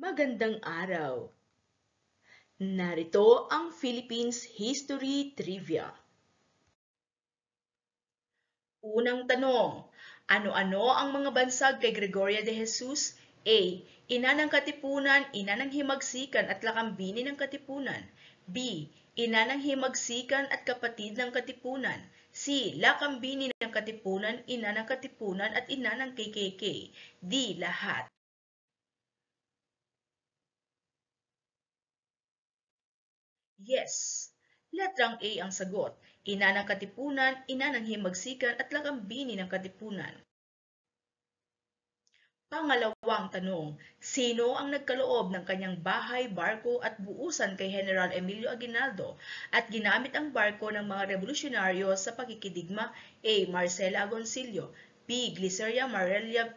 Magandang araw! Narito ang Philippines History Trivia. Unang tanong, ano-ano ang mga bansag kay Gregoria de Jesus? A. Ina ng Katipunan, ina ng Himagsikan at Lakambini ng Katipunan. B. Ina ng Himagsikan at kapatid ng Katipunan. C. Lakambini ng Katipunan, ina ng Katipunan at ina ng KKK. D. Lahat. Yes. Letrang A ang sagot. Ina ng Katipunan, ina ng Himagsikan at Lakambini ng Katipunan. Pangalawang tanong, sino ang nagkaloob ng kanyang bahay, barko at buusan kay General Emilio Aguinaldo at ginamit ang barko ng mga revolusyonaryo sa pagkikidigma? A. Marcela Agoncillo. B. Gliceria Marelia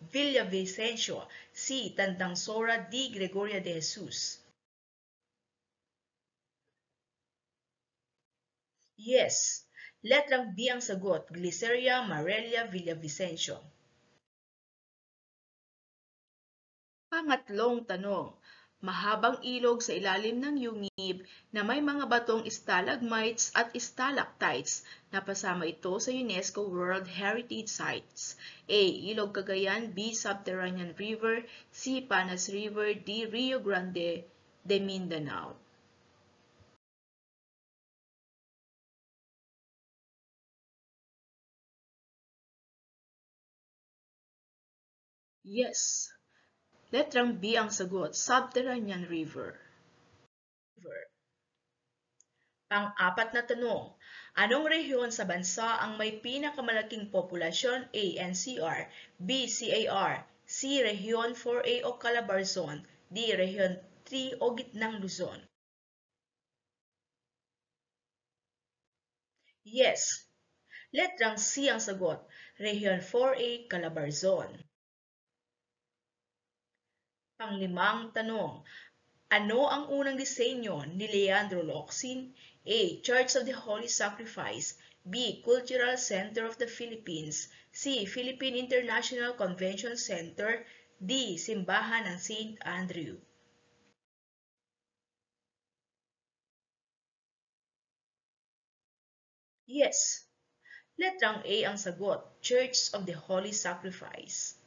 Villavicencio. C. Tandang Sora. D. Gregoria de Jesus. Yes. Letrang B ang sagot, Gliceria Marelia Villavicencio. Pangatlong tanong, mahabang ilog sa ilalim ng yungib na may mga batong stalagmites at stalactites na pasama ito sa UNESCO World Heritage Sites. A. Ilog Cagayan. B. Subterranean River. C. Panas River. D. Rio Grande de Mindanao. Yes. Letrang B ang sagot, Subterranean River. Pang-apat na tanong, anong rehiyon sa bansa ang may pinakamalaking populasyon? A. NCR. B. CAR. C. Rehiyon 4A o Calabarzon. D. Rehiyon 3 o Gitnang Luzon. Yes. Letrang C ang sagot, Rehiyon 4A Calabarzon. Panglimang tanong, ano ang unang disenyo ni Leandro Locsin? A. Church of the Holy Sacrifice. B. Cultural Center of the Philippines. C. Philippine International Convention Center. D. Simbahan ng St. Andrew. Yes. Letrang A ang sagot, Church of the Holy Sacrifice.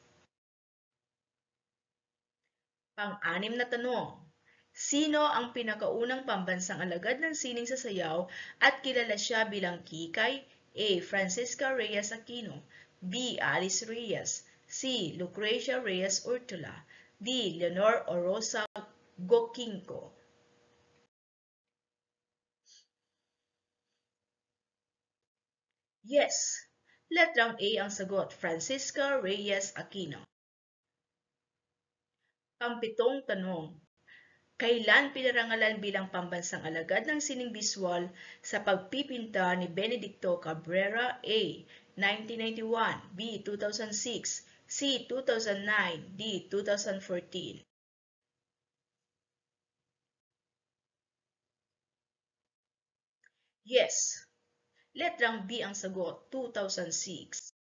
Pang-anim na tanong, sino ang pinakaunang pambansang alagad ng sining sa sayaw at kilala siya bilang Kikay? A. Francisca Reyes Aquino. B. Alice Reyes. C. Lucrecia Reyes Urtula. D. Leonor Orosa Gokinko. Yes. Letrang A ang sagot, Francisca Reyes Aquino. Pampitong tanong, kailan pinarangalan bilang pambansang alagad ng sining biswal sa pagpipinta ni Benedicto Cabrera? A. 1991. B. 2006. C. 2009. D. 2014. Yes. Letrang B ang sagot, 2006.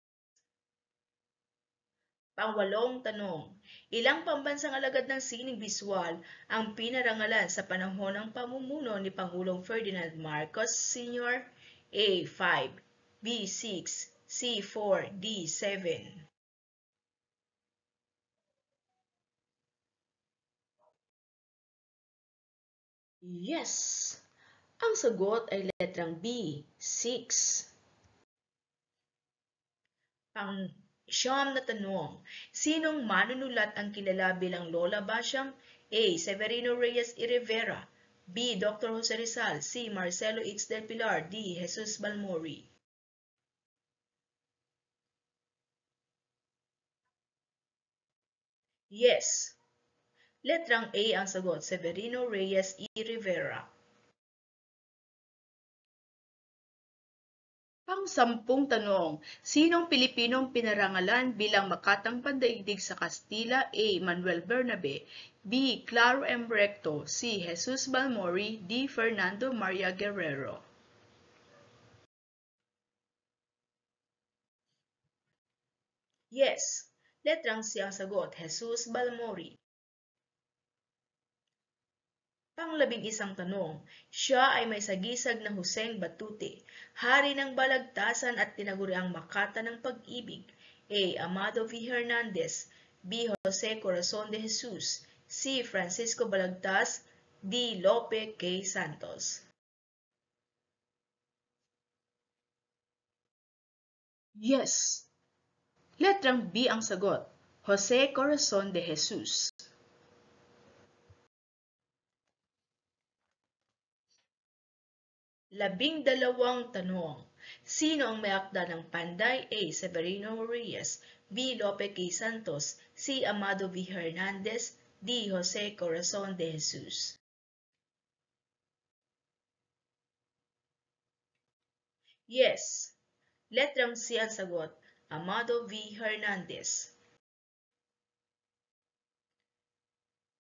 Pangwalong tanong, ilang pambansang alagad ng sining biswal ang pinarangalan sa panahon ng pamumuno ni Pangulong Ferdinand Marcos Sr.? A. 5. B. 6. C. 4. D. 7. Yes! Ang sagot ay letrang B. 6. Pang-siyam na tanong, sinong manunulat ang kilala bilang Lola Basyang? A. Severino Reyes y Rivera. B. Dr. Jose Rizal. C. Marcelo X. del Pilar. D. Jesus Balmori. Yes. Letrang A ang sagot, Severino Reyes y Rivera. Pang-sampung tanong, sinong Pilipinong pinarangalan bilang Makatang Pandaigdig sa Kastila? A. Manuel Bernabe. B. Claro M. Recto. C. Jesus Balmori. D. Fernando Maria Guerrero. Yes. Letrang C ang sagot, Jesus Balmori. Pang-11 tanong, siya ay may sagisag na Huseng Batute, hari ng Balagtasan at tinaguriang Makata ng Pag-ibig. A. Amado V. Hernandez, B. Jose Corazon de Jesus, C. Francisco Balagtas, D. Lope K. Santos. Yes! Letrang B ang sagot, Jose Corazon de Jesus. 12 tanong. Sino ang may akda ng Panday? A. Severino Reyes, B. Lope K. Santos, C. Amado V. Hernandez, D. Jose Corazon de Jesus. Yes! Letrang C ang sagot, Amado V. Hernandez.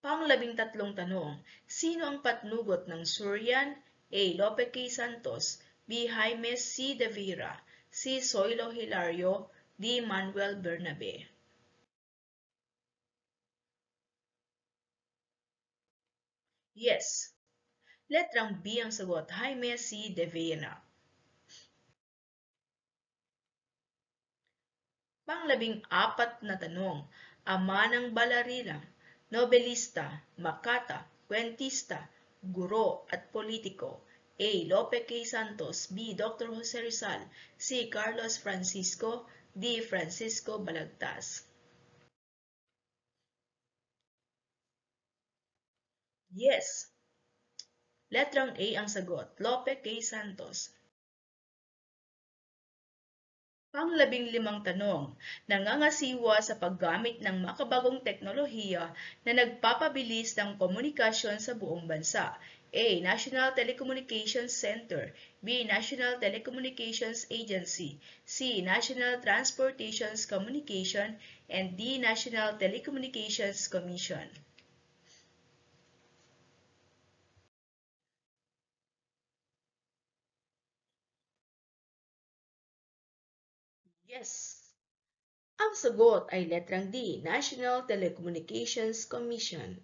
Pang-13 tanong, sino ang patnugot ng Surian? A. Lope K. Santos, B. Jaime C. De Vera, C. Zoilo Hilario, D. Manuel Bernabe. Yes! Letrang B ang sagot, Jaime C. De Vera. Pang-14 na tanong, ama ng balarila, nobelista, makata, kwentista, guro at politiko. A. Lope K. Santos, B. Dr. Jose Rizal, C. Carlos Francisco, D. Francisco Balagtas. Yes! Letrang A ang sagot, Lope K. Santos. Pang-15 tanong, nangangasiwa sa paggamit ng makabagong teknolohiya na nagpapabilis ng komunikasyon sa buong bansa. A. National Telecommunications Center, B. National Telecommunications Agency, C. National Transportation Communication, and D. National Telecommunications Commission. Yes! Ang sagot ay letrang D, National Telecommunications Commission.